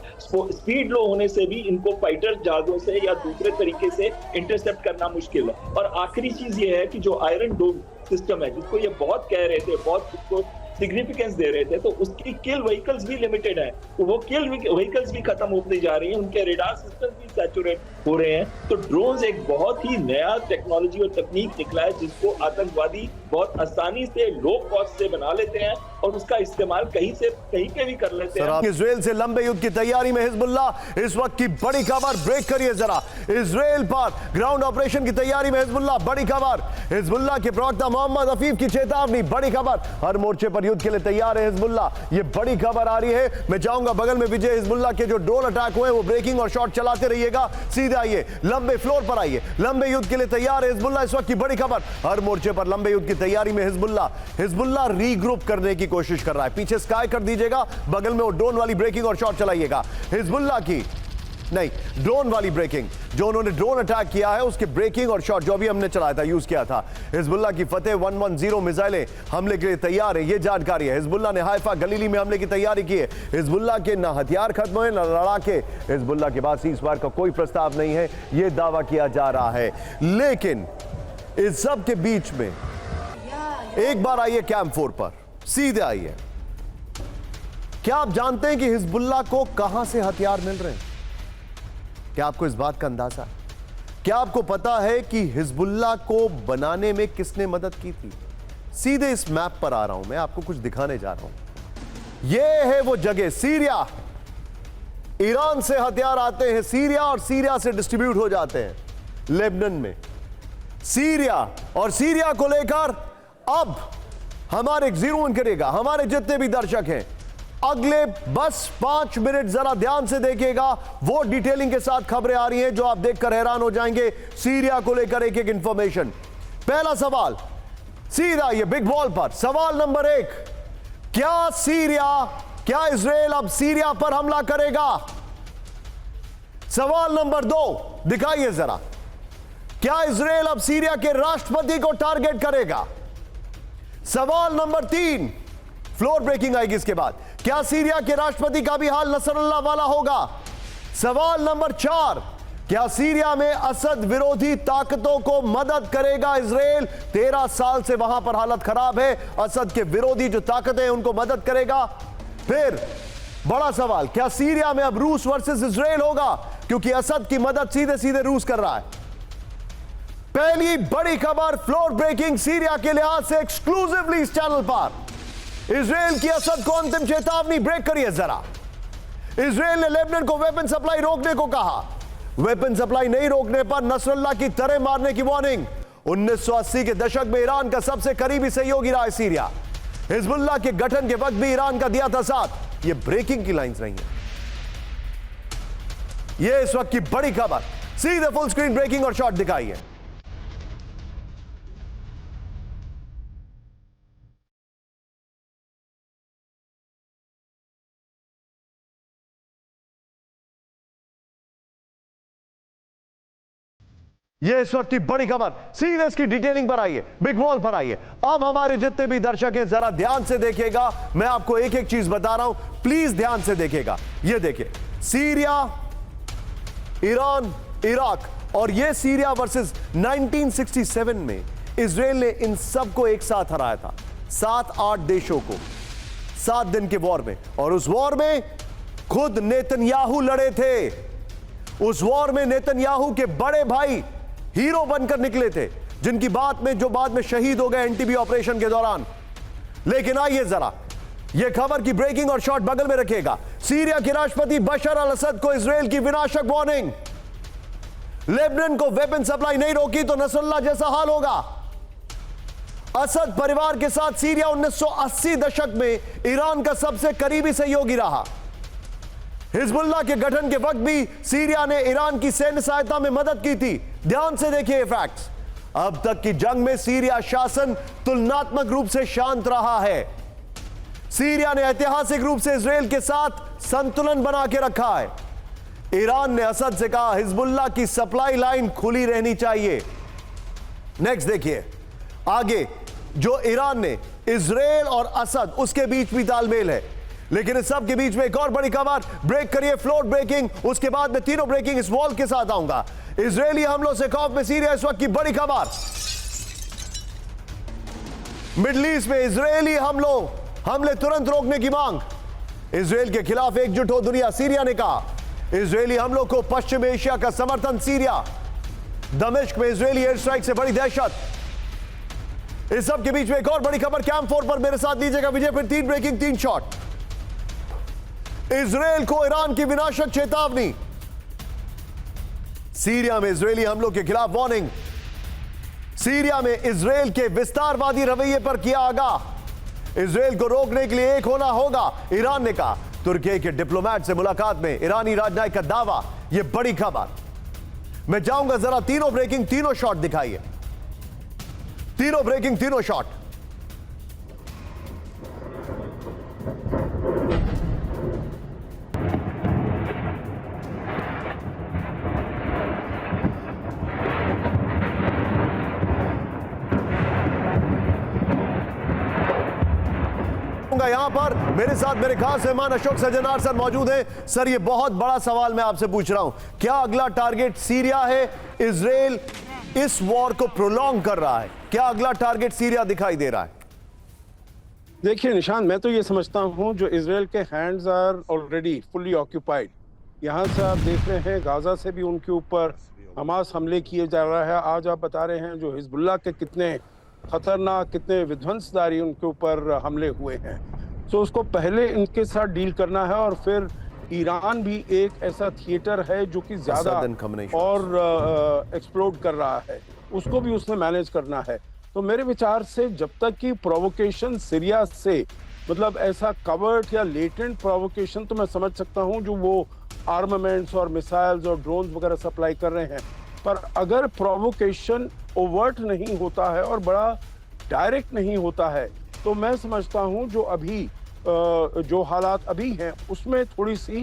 Speaker 4: स्पीड लो होने से भी इनको फाइटर जहाजों से या दूसरे तरीके से इंटरसेप्ट करना मुश्किल है। और आखिरी चीज ये है कि जो आयरन डोम सिस्टम है जिसको ये बहुत कह रहे थे, बहुत उसको सिग्निफिकेंस दे रहे थे, तो उसकी किल व्हीकल्स भी लिमिटेड है, तो वो किल व्हीकल्स भी खत्म होती जा रही हैं, उनके रेडार सिस्टम भी सैचुरेट हो रहे हैं। तो ड्रोन्स एक बहुत ही नया टेक्नोलॉजी और तकनीक निकला है जिसको आतंकवादी बहुत आसानी से लो कॉस्ट से बना लेते हैं और उसका इस्तेमाल कहीं से कहीं पे भी कर लेते हैं।
Speaker 1: इजराइल से लंबे युद्ध की तैयारी में हिजबुल्लाह, इस वक्त की बड़ी खबर, ब्रेक करिए जरा। इजराइल पर ग्राउंड ऑपरेशन की तैयारी में हिजबुल्लाह, बड़ी खबर। हिजबुल्लाह के प्रवक्ता मोहम्मद अफीफ की चेतावनी, बड़ी खबर। हर मोर्चे पर युद्ध के लिए तैयार है हिजबुल्लाह, ये बड़ी खबर आ रही है। मैं जाऊंगा बगल में विजय, हिजबुल्लाह के जो ड्रोन अटैक हुए वो ब्रेकिंग और शॉट चलाते रहिएगा। सीधे आइए, लंबे फ्लोर पर आइए, लंबे युद्ध के लिए तैयार है हिजबुल्लाह, इस वक्त की बड़ी खबर। हर मोर्चे पर लंबे युद्ध की तैयारी में हिजबुल्लाह रीग्रुप करने की कोशिश कर रहा है। पीछे स्काई कर दीजिएगा, बगल में वो ड्रोन वाली ब्रेकिंग और शॉट चलाइएगा। हिजबुल्लाह की नहीं, ड्रोन वाली ब्रेकिंग, जो उन्होंने ड्रोन अटैक किया है उसकी ब्रेकिंग और शॉट जो अभी हमने चलाया था, यूज किया था। हिजबुल्लाह की फतेह 110 मिसाइलें हमले के लिए तैयार है, ये जानकारी है। हिजबुल्लाह ने हाइफा गलीली में हमले की तैयारी की है। हिजबुल्लाह के ना हथियार खत्म हुए ना लड़ाके, हिजबुल्लाह के पास सीज़फायर का कोई प्रस्ताव नहीं है, यह दावा किया जा रहा है। लेकिन इस सब के बीच में एक बार आइए कैंप 4 पर, सीधे आइए। क्या आप जानते हैं कि हिजबुल्लाह को कहां से हथियार मिल रहे हैं? क्या आपको इस बात का अंदाजा? क्या आपको पता है कि हिजबुल्लाह को बनाने में किसने मदद की थी? सीधे इस मैप पर आ रहा हूं, मैं आपको कुछ दिखाने जा रहा हूं। यह है वो जगह, सीरिया। ईरान से हथियार आते हैं सीरिया और सीरिया से डिस्ट्रीब्यूट हो जाते हैं लेबनान में। सीरिया और सीरिया को लेकर अब हमारे जीरो इन करेगा हमारे जितने भी दर्शक हैं, अगले बस 5 मिनट जरा ध्यान से देखिएगा। वो डिटेलिंग के साथ खबरें आ रही हैं जो आप देखकर हैरान हो जाएंगे। सीरिया को लेकर एक एक इंफॉर्मेशन। पहला सवाल, सीधा ये बिग बॉल पर सवाल नंबर 1, क्या इजराइल अब सीरिया पर हमला करेगा? सवाल नंबर 2, दिखाइए जरा, क्या इजराइल अब सीरिया के राष्ट्रपति को टारगेट करेगा? सवाल नंबर 3, फ्लोर ब्रेकिंग आएगी इसके बाद, क्या सीरिया के राष्ट्रपति का भी हाल नसरुल्लाह वाला होगा? सवाल नंबर 4, क्या सीरिया में असद विरोधी ताकतों को मदद करेगा इजराइल? 13 साल से वहां पर हालत खराब है, असद के विरोधी जो ताकतें हैं उनको मदद करेगा? फिर बड़ा सवाल, क्या सीरिया में अब रूस वर्सेस इजराइल होगा? क्योंकि असद की मदद सीधे सीधे रूस कर रहा है। पहली बड़ी खबर, फ्लोर ब्रेकिंग सीरिया के लिहाज से एक्सक्लूसिवली इस चैनल पर। इजराइल की असद को अंतिम चेतावनी, ब्रेक करिए जरा। इजराइल ने लेबनान को वेपन सप्लाई रोकने को कहा। वेपन सप्लाई नहीं रोकने पर नसरुल्लाह की तरह मारने की वार्निंग। 1980 के दशक में ईरान का सबसे करीबी सहयोगी रहा है सीरिया। हिजबुल्लाह के गठन के वक्त भी ईरान का दिया था साथ। ये ब्रेकिंग की लाइंस रही हैं। ये इस वक्त की बड़ी खबर, सीधे फुल स्क्रीन ब्रेकिंग और शॉट दिखाइए। ये इस वक्त की बड़ी खबर, सीधे इसकी डिटेलिंग पर आइए, बिग वॉल पर आइए। अब हमारे जितने भी दर्शक हैं जरा ध्यान से देखिएगा, मैं आपको एक एक चीज बता रहा हूं, प्लीज ध्यान से देखिएगा। ये देखिए, सीरिया, ईरान, इराक, और ये सीरिया वर्सेस 1967 में इजराइल ने इन सबको एक साथ हराया था, 7-8 देशों को 7 दिन के वॉर में। और उस वॉर में खुद नेतन्याहू लड़े थे। उस वॉर में नेतन्याहू के बड़े भाई हीरो बनकर निकले थे, जिनकी बात में जो बाद में शहीद हो गए एनटीबी ऑपरेशन के दौरान। लेकिन आइए जरा, यह खबर की ब्रेकिंग और शॉट बगल में रखिएगा। सीरिया के राष्ट्रपति बशर अल असद को इजराइल की विनाशक वार्निंग। लेबनान को वेपन सप्लाई नहीं रोकी तो नसरुल्लाह जैसा हाल होगा। असद परिवार के साथ सीरिया 1980 दशक में ईरान का सबसे करीबी सहयोगी रहा। हिजबुल्लाह के गठन के वक्त भी सीरिया ने ईरान की सैन्य सहायता में मदद की थी। ध्यान से देखिए फैक्ट्स। अब तक की जंग में सीरिया शासन तुलनात्मक रूप से शांत रहा है। सीरिया ने ऐतिहासिक रूप से इजराइल के साथ संतुलन बना के रखा है। ईरान ने असद से कहा हिजबुल्लाह की सप्लाई लाइन खुली रहनी चाहिए। नेक्स्ट देखिए आगे, जो ईरान ने इजराइल और असद, उसके बीच भी तालमेल है। लेकिन इस सब के बीच में एक और बड़ी खबर, ब्रेक करिए, फ्लोर ब्रेकिंग, उसके बाद मैं तीनों ब्रेकिंग इस वॉल के साथ आऊंगा। इजरायली हमलों से खौफ में सीरिया, इस वक्त की बड़ी खबर। मिडिल ईस्ट में इजरायली हमले तुरंत रोकने की मांग। इजरायल के खिलाफ एकजुट हो दुनिया, सीरिया ने कहा। इजरायली हमलों को पश्चिम एशिया का समर्थन। सीरिया दमिश्क में इजरायली एयर स्ट्राइक से बड़ी दहशत। इस सब के बीच में एक और बड़ी खबर कैंप 4 पर मेरे साथ लीजिएगा विजय। फिर 3 ब्रेकिंग 3 शॉट। इजरायल को ईरान की विनाशक चेतावनी। सीरिया में इजरायली हमलों के खिलाफ वार्निंग। सीरिया में इजरायल के विस्तारवादी रवैये पर किया आगाह। इजरायल को रोकने के लिए एक होना होगा, ईरान ने कहा। तुर्की के डिप्लोमेट से मुलाकात में ईरानी राजनयिक का दावा। यह बड़ी खबर। मैं चाहूंगा जरा तीनों ब्रेकिंग तीनों शॉट दिखाइए। तीनों ब्रेकिंग तीनों शॉट। यहां पर मेरे साथ मेरे खास मेहमान अशोक सज्जनार सर मौजूद हैं। सर, ये बहुत बड़ा सवाल मैं आपसे पूछ रहा हूं, क्या अगला टारगेट सीरिया है? इजरायल इस वॉर को प्रोलॉन्ग कर रहा है, क्या अगला टारगेट सीरिया दिखाई दे रहा है?
Speaker 3: देखिए निशान, मैं तो ये समझता हूं जो इजरायल के hands are already fully occupied. यहां से आप देख रहे हैं गाजा से भी उनके ऊपर हमास हमले किए जा रहा है। आज आप बता रहे हैं जो हिजबुल्लाह के कितने खतरनाक, कितने विध्वंसकारी उनके ऊपर हमले हुए हैं। तो उसको पहले इनके साथ डील करना है, और फिर ईरान भी एक ऐसा थिएटर है जो कि ज्यादा और एक्सप्लोड कर रहा है, उसको भी उसने मैनेज करना है। तो मेरे विचार से जब तक कि प्रोवोकेशन सीरिया से, मतलब ऐसा कवर्ड या लेटेंट प्रोवोकेशन, तो मैं समझ सकता हूं जो वो आर्मामेंट्स और मिसाइल्स और ड्रोन्स वगैरह सप्लाई कर रहे हैं, पर अगर प्रोवोकेशन ओवर्ट नहीं होता है और बड़ा डायरेक्ट नहीं होता है, तो मैं समझता हूं जो अभी जो हालात अभी हैं उसमें थोड़ी सी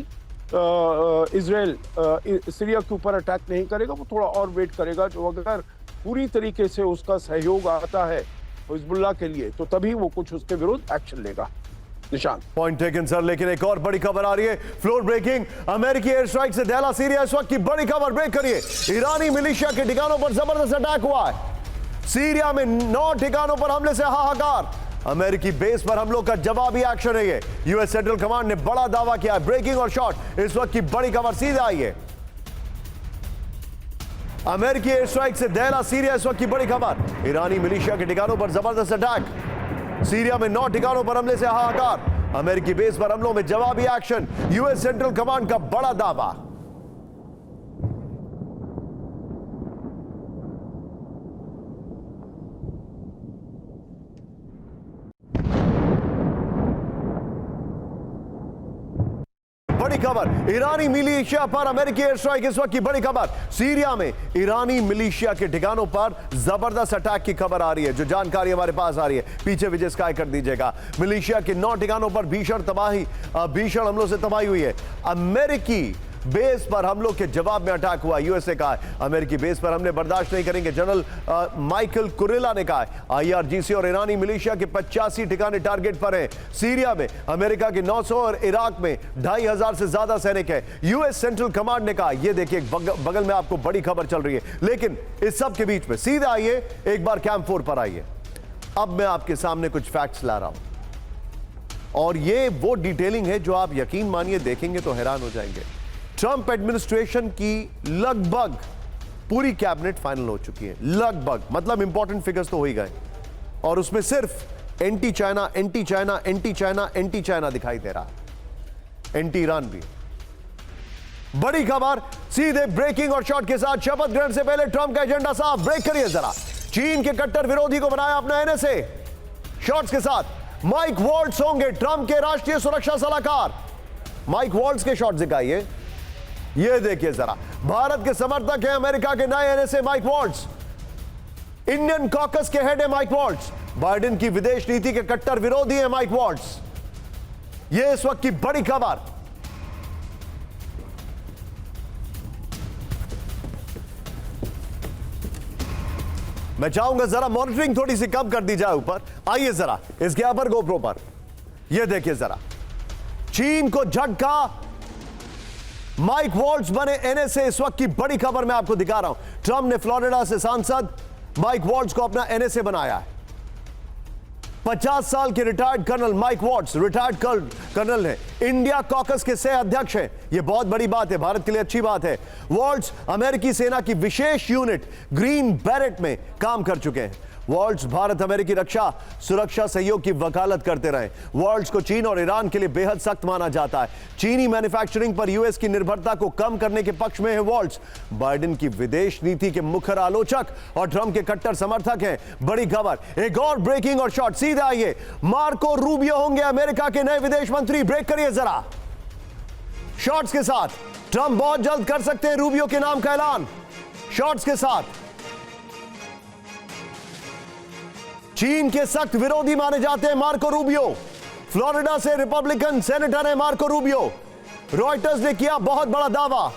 Speaker 3: इजराइल सीरिया के ऊपर अटैक नहीं करेगा, वो थोड़ा और वेट करेगा। जो अगर पूरी तरीके से उसका सहयोग आता है हिजबुल्लाह के लिए, तो तभी वो कुछ उसके विरुद्ध एक्शन लेगा। निशान
Speaker 1: पॉइंट टेकन सर, लेकिन एक और बड़ी खबर आ रही है, फ्लोर ब्रेकिंग। अमेरिकी एयर स्ट्राइक से दहला सीरिया, इस वक्त की बड़ी खबर, ब्रेक करिए। ईरानी मिलिशिया के ठिकानों पर जबरदस्त अटैक हुआ है। सीरिया में 9 ठिकानों पर हमले से हाहाकार। अमेरिकी बेस पर हमलों का जवाबी एक्शन है ये। यूएस सेंट्रल कमांड ने बड़ा दावा किया है। ब्रेकिंग और शॉट, इस वक्त की बड़ी खबर सीधे आई है। अमेरिकी एयर स्ट्राइक से दहला सीरिया, इस वक्त की बड़ी खबर। ईरानी मिलिशिया के ठिकानों पर जबरदस्त अटैक। सीरिया में 9 ठिकानों पर हमले से हाहाकार। अमेरिकी बेस पर हमलों में जवाबी एक्शन। यूएस सेंट्रल कमांड का बड़ा दावा। बड़ी खबर, ईरानी मिलिशिया पर अमेरिकी एयर स्ट्राइक, इस वक्त की बड़ी खबर। सीरिया में ईरानी मिलिशिया के ठिकानों पर जबरदस्त अटैक की खबर आ रही है, जो जानकारी हमारे पास आ रही है। पीछे विजय स्काई कर दीजिएगा। मिलिशिया के 9 ठिकानों पर भीषण हमलों से तबाही हुई है। अमेरिकी बेस पर हमलों के जवाब में अटैक हुआ। यूएस ने कहा है अमेरिकी बेस पर हमले बर्दाश्त नहीं करेंगे। जनरल माइकल कुरेला ने कहा है आईआरजीसी और ईरानी मिलिशिया के 85 ठिकाने टारगेट पर हैं। सीरिया में अमेरिका के 900 और इराक में 2500 से ज्यादा सैनिक हैं। यूएस सेंट्रल कमांड ने कहा, यह देखिए बगल में आपको बड़ी खबर चल रही है। लेकिन इस सब के बीच में सीधे आइए एक बार कैंप 4 पर आइए। अब मैं आपके सामने कुछ फैक्ट्स ला रहा हूं, और ये वो डिटेलिंग है जो आप यकीन मानिए देखेंगे तो हैरान हो जाएंगे। ट्रंप एडमिनिस्ट्रेशन की लगभग पूरी कैबिनेट फाइनल हो चुकी है। लगभग मतलब इंपॉर्टेंट फिगर्स तो हो ही गए, और उसमें सिर्फ anti China anti China anti China anti China दिखाई दे रहा है। एंटी ईरान भी। बड़ी खबर सीधे ब्रेकिंग और शॉट के साथ। शपथ ग्रहण से पहले ट्रंप का एजेंडा साफ। ब्रेक करिए जरा। चीन के कट्टर विरोधी को बनाया अपना एनएसए। शॉट्स के साथ माइक वॉल्ट्स होंगे ट्रंप के राष्ट्रीय सुरक्षा सलाहकार। माइक वॉल्ट्स के शॉट्स दिखाइए। ये देखिए जरा, भारत के समर्थक हैं अमेरिका के नए NSA Mike Waltz. Indian caucus के हेड है माइक वॉल्ट्स। बाइडेन की विदेश नीति के कट्टर विरोधी है माइक वॉल्ट्स। ये इस वक्त की बड़ी खबर। मैं चाहूंगा जरा मॉनिटरिंग थोड़ी सी कम कर दी जाए ऊपर। आइए जरा इसके ऊपर गोप्रो पर, यह देखिए जरा, चीन को झटका। माइक वॉल्ट्स बने एनएसए, इस वक्त की बड़ी खबर मैं आपको दिखा रहा हूं। ट्रंप ने फ्लोरिडा से सांसद माइक वॉल्ट्स को अपना एनएसए बनाया है। 50 साल के retired colonel Mike Watts retired colonel हैं, इंडिया कॉकस के सह अध्यक्ष हैं। यह बहुत बड़ी बात है, भारत के लिए अच्छी बात है। वॉट्स अमेरिकी सेना की विशेष यूनिट ग्रीन बैरेट में काम कर चुके हैं। वॉल्ट्स भारत अमेरिकी रक्षा सुरक्षा सहयोग की वकालत करते रहे। वॉल्ट्स को चीन और ईरान के लिए बेहद सख्त माना जाता है। चीनी मैन्युफैक्चरिंग पर यूएस की निर्भरता को कम करने के पक्ष में है वॉल्ट्स। बाइडेन की विदेश नीति के मुखर आलोचक और ट्रंप के कट्टर समर्थक हैं। बड़ी खबर, एक और ब्रेकिंग और शॉट, सीधे आइए। मार्को रूबियो होंगे अमेरिका के नए विदेश मंत्री। ब्रेक करिए जरा शॉट्स के साथ। ट्रंप बहुत जल्द कर सकते हैं रूबियो के नाम का ऐलान। शॉट्स के साथ, चीन के सख्त विरोधी माने जाते हैं मार्को रूबियो। फ्लोरिडा से रिपब्लिकन सेनेटर है मार्को रूबियो। रॉयटर्स ने किया बहुत बड़ा दावा।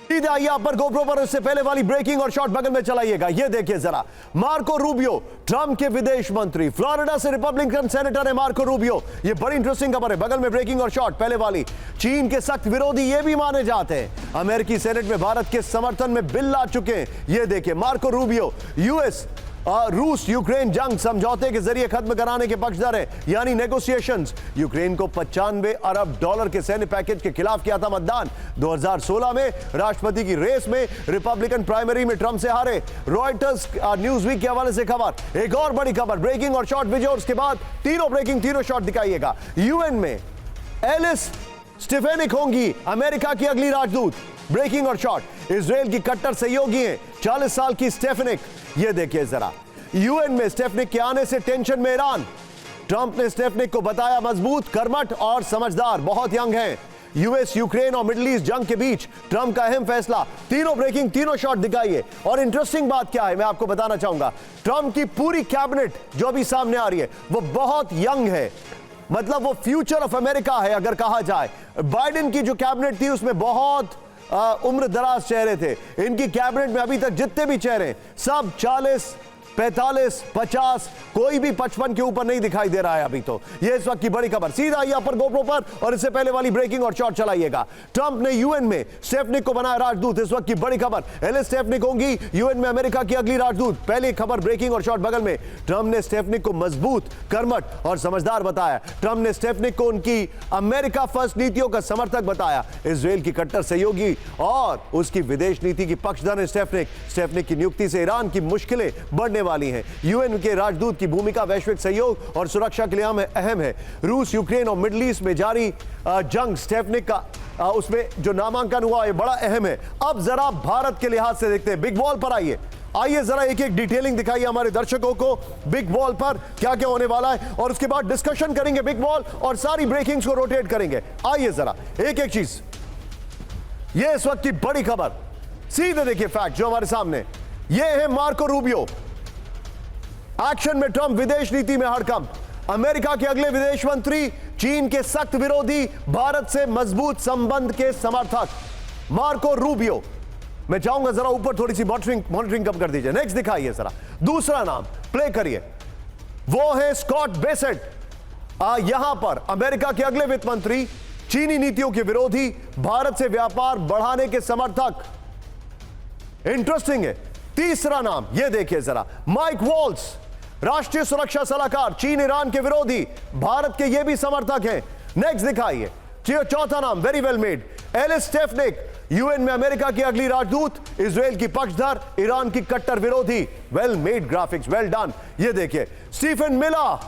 Speaker 1: सीधे आइए आप पर गोप्रो पर, उससे पहले वाली ब्रेकिंग और शॉट बगल में चलाइएगा। ये देखिए जरा, मार्को रूबियो ट्रंप के विदेश मंत्री, फ्लोरिडा से रिपब्लिकन सेनेटर है मार्को रूबियो। ये बड़ी इंटरेस्टिंग खबर है। बगल में ब्रेकिंग और शॉट, पहले वाली, चीन के सख्त विरोधी ये भी माने जाते हैं। अमेरिकी सेनेट में भारत के समर्थन में बिल ला चुके हैं। ये देखिए मार्को रूबियो यूएस रूस यूक्रेन जंग समझौते के जरिए खत्म कराने के पक्षधर है, यानी नेगोशिएशंस। यूक्रेन को $95 अरब के सैन्य पैकेज के खिलाफ किया था मतदान 2016 में। राष्ट्रपति की रेस में रिपब्लिकन प्राइमरी में ट्रंप से हारे। रॉयटर्स न्यूज वीक के हवाले से खबर। एक और बड़ी खबर, ब्रेकिंग और शॉर्ट विजय, उसके बाद तीनों ब्रेकिंग तीनों शॉर्ट दिखाइएगा। यूएन में एलिस स्टीफेनिक होंगी अमेरिका की अगली राजदूत। ब्रेकिंग और शॉर्ट, इजराइल की कट्टर सहयोगी हैं 40 साल की स्टेफेनिक। ये देखिए जरा, यूएन में स्टेफेनिक के आने से टेंशन में ईरान। ट्रंप ने स्टेफेनिक को बताया मजबूत, कर्मठ और समझदार, बहुत यंग हैं। यूएस यूक्रेन और मिडिल ईस्ट जंग के बीच ट्रंप का अहम फैसला। तीनों ब्रेकिंग तीनों शॉट दिखाइए। और इंटरेस्टिंग बात क्या है मैं आपको बताना चाहूंगा, ट्रंप की पूरी कैबिनेट जो अभी सामने आ रही है वो बहुत यंग है, मतलब वो फ्यूचर ऑफ अमेरिका है अगर कहा जाए। बाइडेन की जो कैबिनेट थी उसमें बहुत उम्र दराज चेहरे थे। इनकी कैबिनेट में अभी तक जितने भी चेहरे सब 40, 45, 50, कोई भी 55 के ऊपर नहीं दिखाई दे रहा है अभी तो। ये इस वक्त की बड़ी खबर। सीधा आइए पर गोप्रो पर, और इससे पहले वाली ब्रेकिंग और शॉट चलाइएगा। ट्रंप ने यूएन में स्टेफनिक को बनाया राजदूत। इस वक्त की बड़ी खबर, एलिस स्टेफनिक होंगी यूएन में अमेरिका की अगली राजदूत। पहली खबर ब्रेकिंग और शॉट बगल में। ट्रंप ने स्टेफनिक को मजबूत, कर्मठ और समझदार बताया। ट्रंप ने स्टेफनिक को उनकी अमेरिका फर्स्ट नीतियों का समर्थक बताया। इजराइल की कट्टर सहयोगी और उसकी विदेश नीति की पक्षधर है स्टेफनिक की नियुक्ति से ईरान की मुश्किलें बढ़ने वाली हैं। यूएन के राजदूत की भूमिका वैश्विक सहयोग और सुरक्षा के लिए अहम है। रूस यूक्रेन और मिडिल ईस्ट में जारी जंग स्टेफनिक का उसमें जो नामांकन हुआ है बड़ा अहम है। अब जरा भारत के लिहाज से देखते हैं। बिग वॉल पर आइए जरा एक एक डिटेलिंग दिखाइए हमारे दर्शकों को बिग वॉल पर क्या क्या होने वाला है, और उसके बाद डिस्कशन करेंगे बिग वॉल और सारी ब्रेकिंग्स को रोटेट करेंगे। आइए जरा एक एक चीज। ये इस वक्त की बड़ी खबर, सीधे देखिए फैक्ट जो हमारे सामने। ये है मार्को रूबियो, एक्शन में ट्रंप विदेश नीति में हड़कंप। अमेरिका के अगले विदेश मंत्री, चीन के सख्त विरोधी, भारत से मजबूत संबंध के समर्थक मार्को रूबियो। मैं चाहूंगा जरा ऊपर थोड़ी सी मॉनिटरिंग कम कर दीजिए। नेक्स्ट दिखाइए जरा दूसरा नाम, प्ले करिए। वो है स्कॉट बेसेट, यहां पर अमेरिका के अगले वित्त मंत्री, चीनी नीतियों के विरोधी, भारत से व्यापार बढ़ाने के समर्थक। इंटरेस्टिंग है। तीसरा नाम ये देखिए जरा, माइक वॉल्स, राष्ट्रीय सुरक्षा सलाहकार, चीन ईरान के विरोधी, भारत के ये भी समर्थक हैं। नेक्स्ट दिखाइए। चौथा नाम very well made, Elise Stefanik, UN में अमेरिका की अगली राजदूत, इजराइल की पक्षधर, ईरान की कट्टर विरोधी। Well made graphics, well done. ये देखिए स्टीफन मिलर,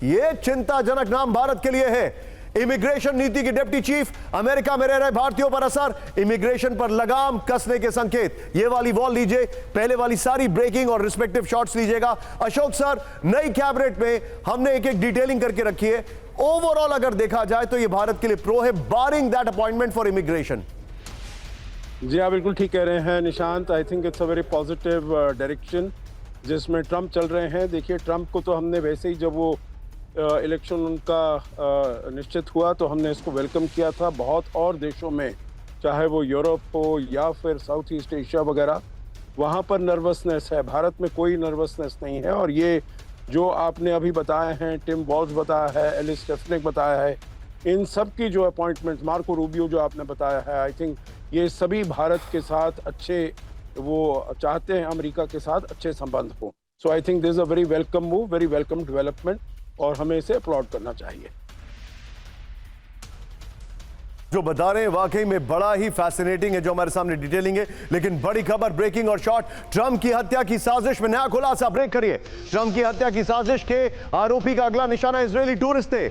Speaker 1: ये चिंताजनक नाम भारत के लिए है। इमिग्रेशन नीति के डिप्टी चीफ, अमेरिका में रह रहे भारतीयों पर असर, इमिग्रेशन पर लगाम कसने के संकेत। ये वाली वॉल लीजिए, पहले वाली सारी ब्रेकिंग और रिस्पेक्टिव शॉट्स लीजिएगा। अशोक सर, नई कैबिनेट में हमने एक एक डिटेलिंग करके रखी है। ओवरऑल अगर देखा जाए तो ये भारत के लिए प्रो है, बारिंग दैट अपॉइंटमेंट फॉर इमिग्रेशन।
Speaker 3: जी आप बिल्कुल ठीक कह रहे हैं Nishant. I think it's a very positive direction जिसमें ट्रंप चल रहे हैं। देखिए ट्रंप को तो हमने वैसे ही जब वो इलेक्शन उनका निश्चित हुआ तो हमने इसको वेलकम किया था। बहुत और देशों में, चाहे वो यूरोप हो या फिर साउथ ईस्ट एशिया वगैरह, वहाँ पर नर्वसनेस है। भारत में कोई नर्वसनेस नहीं है। और ये जो आपने अभी बताए हैं, टिम वॉल्स बताया है, एलिस स्टेफनिक बताया है, इन सब की जो अपॉइंटमेंट, मार्को रूबियो जो आपने बताया है, आई थिंक ये सभी भारत के साथ अच्छे, वो चाहते हैं अमेरिका के साथ अच्छे संबंध हो। So I think this is a very welcome move, very welcome development, और हमें इसे अपलॉड करना चाहिए।
Speaker 1: जो बता रहे हैं वाकई में बड़ा ही फैसिनेटिंग है, जो हमारे सामने डिटेलिंग है। लेकिन बड़ी खबर, ब्रेकिंग और शॉर्ट, ट्रंप की हत्या की साजिश में नया खुलासा। ब्रेक करिए। ट्रंप की हत्या की साजिश के आरोपी का अगला निशाना इजरायली टूरिस्ट थे।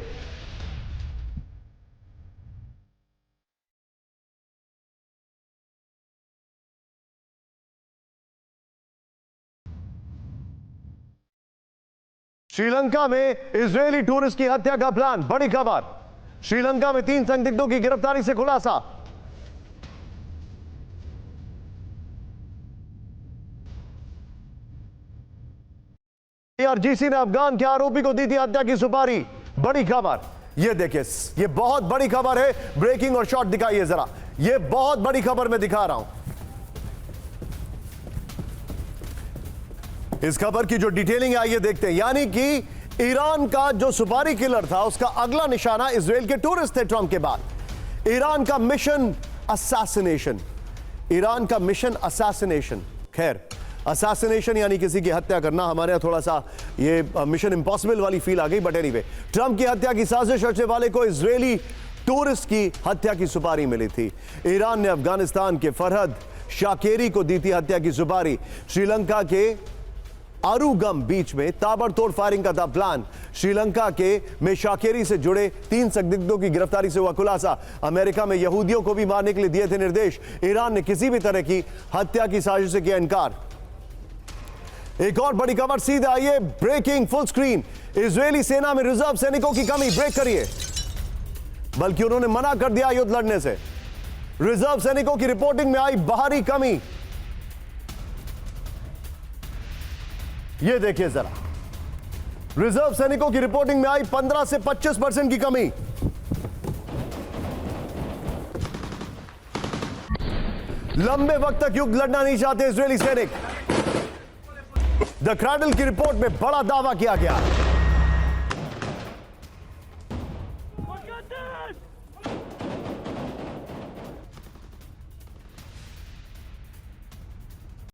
Speaker 1: श्रीलंका में इजरायली टूरिस्ट की हत्या का प्लान। बड़ी खबर, श्रीलंका में 3 संदिग्धों की गिरफ्तारी से खुलासा। ARGC ने अफगान के आरोपी को दी थी हत्या की सुपारी। बड़ी खबर, ये देखिए, ये बहुत बड़ी खबर है। ब्रेकिंग और शॉर्ट दिखाइए जरा, ये बहुत बड़ी खबर मैं दिखा रहा हूं। इस खबर की जो डिटेलिंग है आइए देखते हैं। यानी कि ईरान का जो सुपारी किलर था, उसका अगला निशाना इजराइल के टूरिस्ट थे ट्रंप के बाद। ईरान का मिशन असैसिनेशन, ईरान का मिशन असैसिनेशन। खैर, असैसिनेशन यानी किसी की हत्या करना, हमारे यहां थोड़ा सा ये मिशन इंपॉसिबल वाली फील आ गई, बट एनीवे, ट्रंप की हत्या की साजिश रचने वाले को इजरायली टूरिस्ट की हत्या की सुपारी मिली थी। ईरान ने अफगानिस्तान के फरहद शाकेरी को दी थी हत्या की सुपारी। श्रीलंका के आरुगम बीच में ताबड़तोड़ फायरिंग का था प्लान। श्रीलंका के में शाकेरी से जुड़े 3 संदिग्धों की गिरफ्तारी से हुआ खुलासा। अमेरिका में यहूदियों को भी मारने के लिए दिए थे निर्देश। ईरान ने किसी भी तरह की हत्या की साजिश से किया इनकार। एक और बड़ी खबर सीधे आइए, ब्रेकिंग फुल स्क्रीन। इजरायली सेना में रिजर्व सैनिकों की कमी। ब्रेक करिए। बल्कि उन्होंने मना कर दिया युद्ध लड़ने से। रिजर्व सैनिकों की रिपोर्टिंग में आई बाहरी कमी। ये देखिए जरा, रिजर्व सैनिकों की रिपोर्टिंग में आई 15 से 25% की कमी। लंबे वक्त तक युद्ध लड़ना नहीं चाहते इजरायली सैनिक। द क्रैडल की रिपोर्ट में बड़ा दावा किया गया।